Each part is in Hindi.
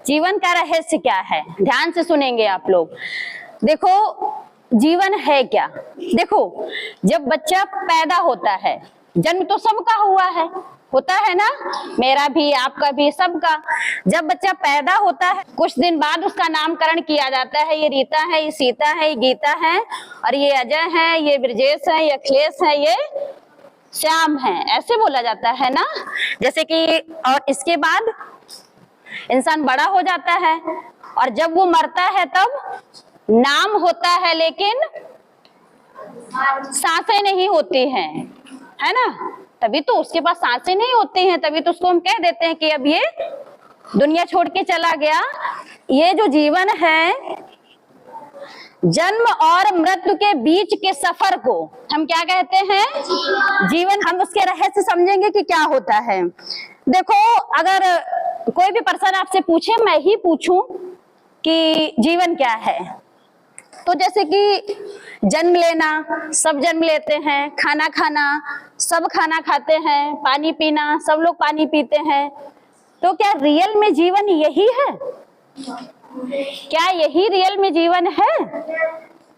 जीवन का रहस्य क्या है, ध्यान से सुनेंगे आप लोग। देखो जीवन है क्या। देखो जब बच्चा पैदा होता है, जन्म तो सबका हुआ है, होता है ना, मेरा भी आपका भी सबका। जब बच्चा पैदा होता है कुछ दिन बाद उसका नामकरण किया जाता है, ये रीता है, ये सीता है, ये गीता है, और ये अजय है, ये ब्रजेश है, ये अखिलेश है, ये श्याम है, ऐसे बोला जाता है ना। जैसे कि और इसके बाद इंसान बड़ा हो जाता है और जब वो मरता है तब नाम होता है लेकिन सांसें नहीं होती हैं, है ना। तभी तो उसके पास सांसें नहीं होती हैं, तभी तो उसको हम कह देते हैं कि अब ये दुनिया छोड़ के चला गया। ये जो जीवन है, जन्म और मृत्यु के बीच के सफर को हम क्या कहते हैं, जीवन। हम उसके रहस्य समझेंगे कि क्या होता है। देखो अगर कोई भी पर्सन आपसे पूछे, मैं ही पूछूं कि जीवन क्या है, तो जैसे कि जन्म लेना, सब जन्म लेते हैं, खाना खाना, सब खाना खाते हैं, पानी पीना, सब लोग पानी पीते हैं, तो क्या रियल में जीवन यही है? क्या यही रियल में जीवन है?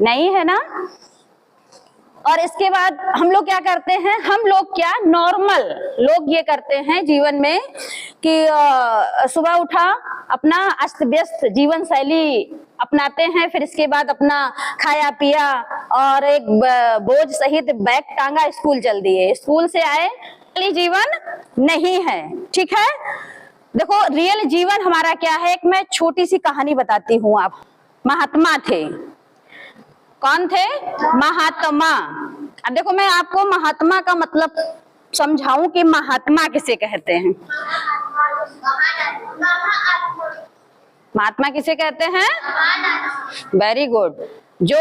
नहीं है ना। और इसके बाद हम लोग क्या करते हैं, हम लोग क्या नॉर्मल लोग ये करते हैं जीवन में कि सुबह उठा, अपना अस्त व्यस्त जीवन शैली अपनाते हैं, फिर इसके बाद अपना खाया पिया और एक बोझ सहित बैग टांगा, स्कूल चल दिए, स्कूल से आए। जीवन नहीं है, ठीक है। देखो रियल जीवन हमारा क्या है, एक मैं छोटी सी कहानी बताती हूँ। आप महात्मा थे, कौन थे? महात्मा। अब देखो मैं आपको महात्मा का मतलब समझाऊं कि महात्मा किसे कहते हैं। महात्मा किसे कहते हैं? Very good. जो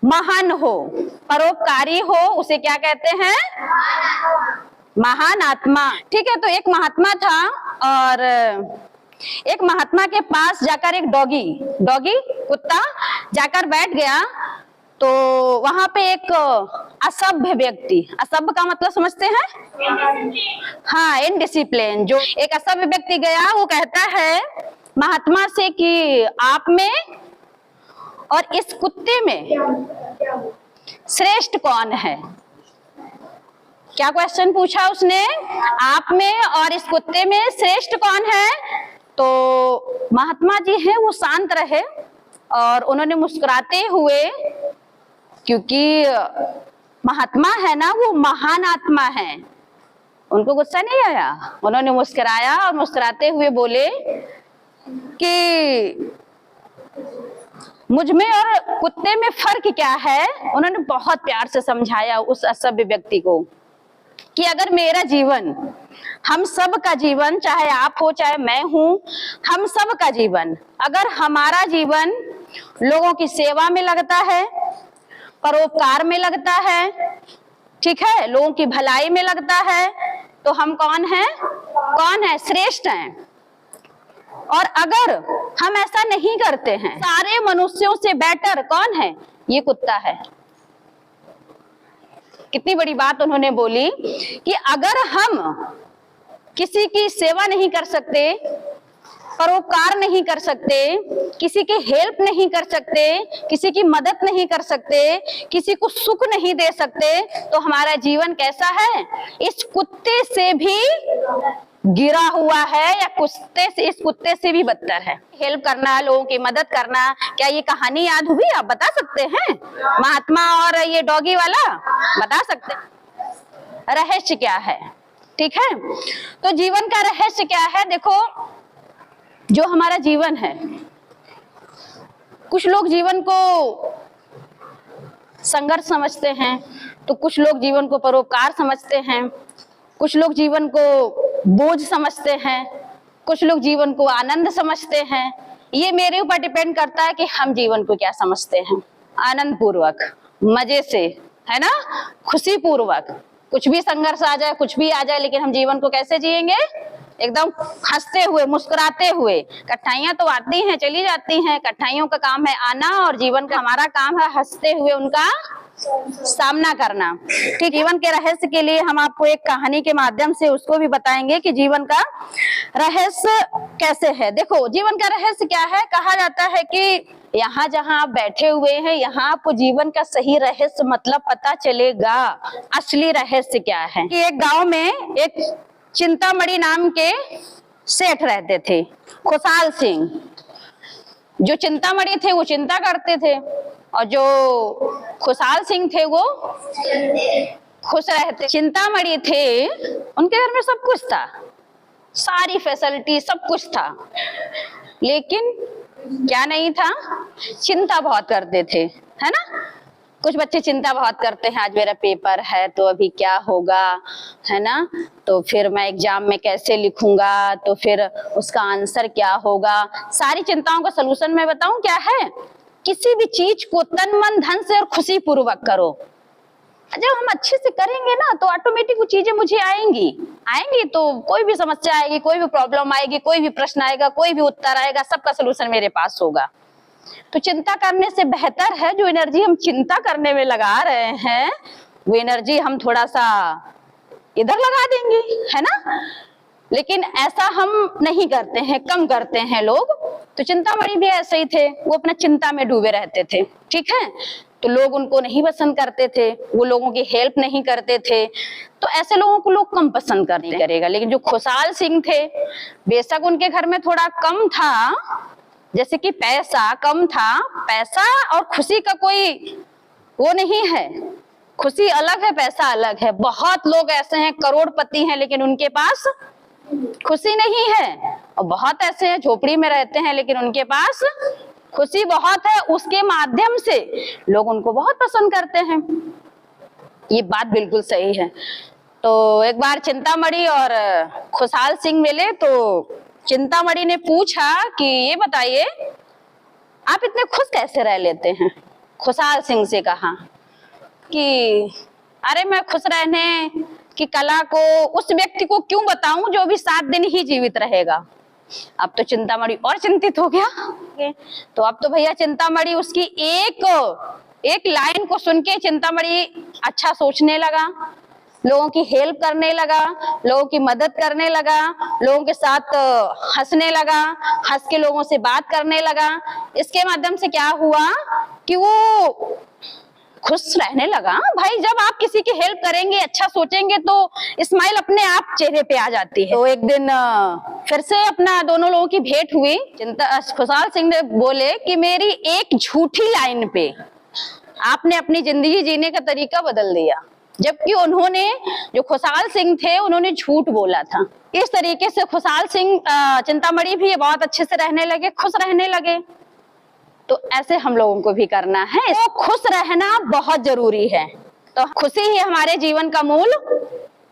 महान हो, परोपकारी हो, उसे क्या कहते हैं? महान आत्मा। ठीक है, तो एक महात्मा था और एक महात्मा के पास जाकर एक डॉगी कुत्ता जाकर बैठ गया। तो वहां पे एक असभ्य व्यक्ति, असभ्य का मतलब समझते हैं? हाँ, इनडिसिप्लिन। जो एक असभ्य व्यक्ति गया, वो कहता है महात्मा से कि आप में और इस कुत्ते में श्रेष्ठ कौन है? क्या क्वेश्चन पूछा उसने? आप में और इस कुत्ते में श्रेष्ठ कौन है? तो महात्मा जी हैं वो शांत रहे और उन्होंने मुस्कुराते हुए, क्योंकि महात्मा है ना, वो महान आत्मा है, उनको गुस्सा नहीं आया, उन्होंने मुस्कुराया और मुस्कुराते हुए बोले कि मुझ में और कुत्ते में फर्क क्या है। उन्होंने बहुत प्यार से समझाया उस असभ्य व्यक्ति को कि अगर मेरा जीवन, हम सब का जीवन, चाहे आप हो चाहे मैं हूं, हम सब का जीवन, अगर हमारा जीवन लोगों की सेवा में लगता है, परोपकार में लगता है, ठीक है, लोगों की भलाई में लगता है, तो हम कौन है? श्रेष्ठ हैं। और अगर हम ऐसा नहीं करते हैं, सारे मनुष्यों से बेटर कौन है? ये कुत्ता है। कितनी बड़ी बात उन्होंने बोली कि अगर हम किसी की सेवा नहीं कर सकते, परोपकार नहीं कर सकते, किसी की हेल्प नहीं कर सकते, किसी की मदद नहीं कर सकते, किसी को सुख नहीं दे सकते, तो हमारा जीवन कैसा है? इस कुत्ते से भी गिरा हुआ है, या इस कुत्ते से भी बदतर है। हेल्प करना, लोगों की मदद करना, क्या ये कहानी याद हुई? आप बता सकते हैं? महात्मा और ये डॉगी वाला बता सकते हैं? रहस्य क्या है? ठीक है, तो जीवन का रहस्य क्या है? देखो जो हमारा जीवन है, कुछ लोग जीवन को संघर्ष समझते हैं, तो कुछ लोग जीवन को परोपकार समझते हैं, कुछ लोग जीवन को बोझ समझते हैं, कुछ लोग जीवन को आनंद समझते हैं। ये मेरे ऊपर डिपेंड करता है कि हम जीवन को क्या समझते हैं। आनंद पूर्वक, मजे से, है ना, खुशी पूर्वक, कुछ भी संघर्ष आ जाए, कुछ भी आ जाए, लेकिन हम जीवन को कैसे जिएंगे? एकदम हंसते हुए, मुस्कुराते हुए। कठिनाइयां तो आती हैं, चली जाती हैं, कठिनाइयों का काम है आना, और जीवन का हमारा काम है हंसते हुए उनका सामना करना। ठीक, जीवन के रहस्य के लिए हम आपको एक कहानी के माध्यम से उसको भी बताएंगे कि जीवन का रहस्य कैसे है। देखो, जीवन का रहस्य क्या है? कहा जाता है कि यहाँ जहाँ आप बैठे हुए हैं, यहाँ आपको जीवन का सही रहस्य मतलब पता चलेगा। असली रहस्य क्या है कि एक गांव में एक चिंतामणि नाम के सेठ रहते थे, खुशहाल सिंह। जो चिंतामणि थे वो चिंता करते थे, और जो खुशहाल सिंह थे वो खुश रहते। चिंतामणि थे, उनके घर में सब कुछ था, सारी फैसिलिटी, सब कुछ था, लेकिन क्या नहीं था? चिंता बहुत करते थे, है ना। कुछ बच्चे चिंता बहुत करते हैं, आज मेरा पेपर है तो अभी क्या होगा, है ना, तो फिर मैं एग्जाम में कैसे लिखूंगा, तो फिर उसका आंसर क्या होगा। सारी चिंताओं का सलूशन मैं बताऊं क्या है? किसी भी चीज को तन मन धन से और खुशी पूर्वक करो। जब हम अच्छे से करेंगे ना तो ऑटोमेटिक वो चीजें मुझे आएंगी। तो कोई भी समस्या आएगी, कोई भी प्रॉब्लम आएगी, कोई भी प्रश्न आएगा, कोई भी उत्तर आएगा, सबका सलूशन मेरे पास होगा। तो चिंता करने से बेहतर है जो एनर्जी हम चिंता करने में लगा रहे हैं, वो एनर्जी हम थोड़ा सा इधर लगा देंगे, है ना। लेकिन ऐसा हम नहीं करते हैं, कम करते हैं लोग। तो चिंतामणि भी ऐसे ही थे, वो अपना चिंता में डूबे रहते थे, ठीक है। तो लोग उनको नहीं पसंद करते थे, वो लोगों की हेल्प नहीं करते थे, तो ऐसे लोगों को लोग कम पसंद करेगा। लेकिन जो खुशहाल सिंह थे, बेशक उनके घर में थोड़ा कम था, जैसे कि पैसा कम था, पैसा और खुशी का कोई वो नहीं है। खुशी अलग है, पैसा अलग है। बहुत लोग ऐसे हैं करोड़पति हैं लेकिन उनके पास खुशी नहीं है, और बहुत ऐसे हैं झोपड़ी में रहते हैं लेकिन उनके पास खुशी बहुत है। उसके माध्यम से लोग उनको बहुत पसंद करते हैं। ये बात बिल्कुल सही है। तो एक बार चिंतामणि और खुशहाल सिंह मिले, तो चिंतामणि ने पूछा कि ये बताइए आप इतने खुश कैसे रह लेते हैं। खुशहाल सिंह से कहा कि अरे मैं खुश रहने की कला को उस व्यक्ति को क्यों बताऊं जो भी 7 दिन ही जीवित रहेगा। अब तो चिंतामणि और चिंतित हो गया। तो अब तो भैया चिंतामणि उसकी एक लाइन को सुन के चिंतामणि अच्छा सोचने लगा, लोगों की हेल्प करने लगा, लोगों की मदद करने लगा, लोगों के साथ हंसने लगा, हंस के लोगों से बात करने लगा। इसके माध्यम से क्या हुआ कि वो खुश रहने लगा। भाई जब आप किसी की हेल्प करेंगे, अच्छा सोचेंगे, तो स्माइल अपने आप चेहरे पे आ जाती है। तो एक दिन फिर से अपना दोनों लोगों की भेंट हुई। खुशहाल सिंह ने बोले कि मेरी एक झूठी लाइन पे आपने अपनी जिंदगी जीने का तरीका बदल दिया। जबकि उन्होंने, जो खुशहाल सिंह थे, उन्होंने झूठ बोला था। इस तरीके से खुशहाल सिंह चिंतामणि भी बहुत अच्छे से रहने लगे, खुश रहने लगे। तो ऐसे हम लोगों को भी करना है। तो खुश रहना बहुत जरूरी है। तो खुशी ही हमारे जीवन का मूल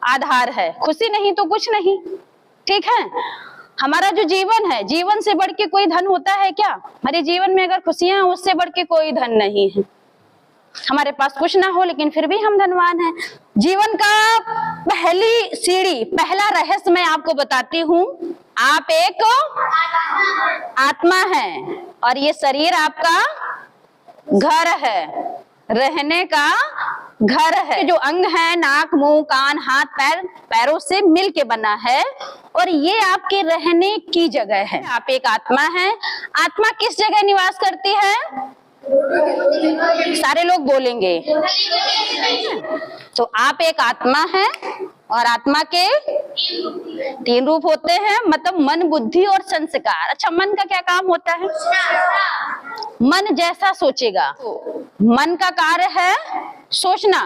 आधार है। खुशी नहीं तो कुछ नहीं, ठीक है। हमारा जो जीवन है, जीवन से बढ़ के कोई धन होता है क्या? हमारे जीवन में अगर खुशियां हैं, उससे बढ़ के कोई धन नहीं है। हमारे पास कुछ ना हो लेकिन फिर भी हम धनवान हैं। जीवन का पहली सीढ़ी, पहला रहस्य मैं आपको बताती हूँ। आप एक आत्मा हैं और ये शरीर आपका घर है, रहने का घर है। जो अंग है, नाक, मुंह, कान, हाथ, पैरों से मिल के बना है, और ये आपके रहने की जगह है। आप एक आत्मा हैं। आत्मा किस जगह निवास करती है? सारे लोग बोलेंगे। तो आप एक आत्मा है, और आत्मा के 3 रूप होते हैं, मतलब मन, बुद्धि और संस्कार। अच्छा, मन का क्या काम होता है? मन जैसा सोचेगा। मन का कार्य है सोचना,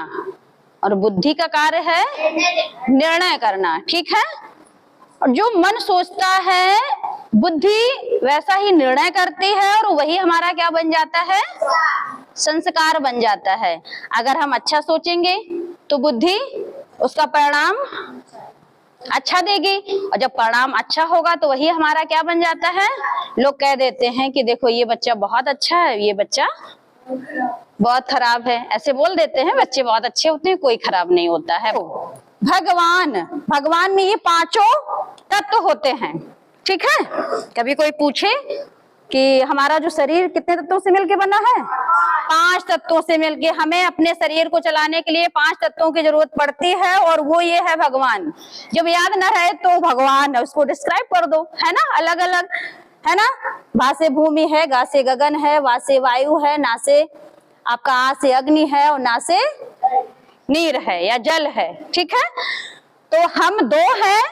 और बुद्धि का कार्य है निर्णय करना, ठीक है। और जो मन सोचता है, बुद्धि वैसा ही निर्णय करती है, और वही हमारा क्या बन जाता है? संस्कार बन जाता है। अगर हम अच्छा सोचेंगे तो बुद्धि उसका परिणाम अच्छा देगी, और जब परिणाम अच्छा होगा तो वही हमारा क्या बन जाता है? लोग कह देते हैं कि देखो ये बच्चा बहुत अच्छा है, ये बच्चा बहुत खराब है। ऐसे बोल देते हैं। बच्चे बहुत अच्छे होते हैं, कोई खराब नहीं होता है। भगवान में ये 5 तत्व होते हैं। ठीक है, कभी कोई पूछे कि हमारा जो शरीर कितने तत्वों से मिलकर बना है, 5 तत्वों से मिलके, हमें अपने शरीर को चलाने के लिए 5 तत्वों की जरूरत पड़ती है, और वो ये है भगवान। जब याद ना रहे तो भगवान है उसको डिस्क्राइब कर दो, है ना, अलग अलग, है ना। भा से भूमि है, गा से गगन है, वा से वायु है, ना से आपका आ से अग्नि है, और ना से नीर है या जल है। ठीक है, तो हम 2 हैं,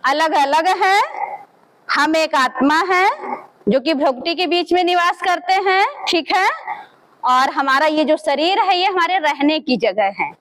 अलग अलग हैं। हम एक आत्मा है जो कि भ्रुकुटी के बीच में निवास करते हैं। ठीक है, और हमारा ये जो शरीर है ये हमारे रहने की जगह है।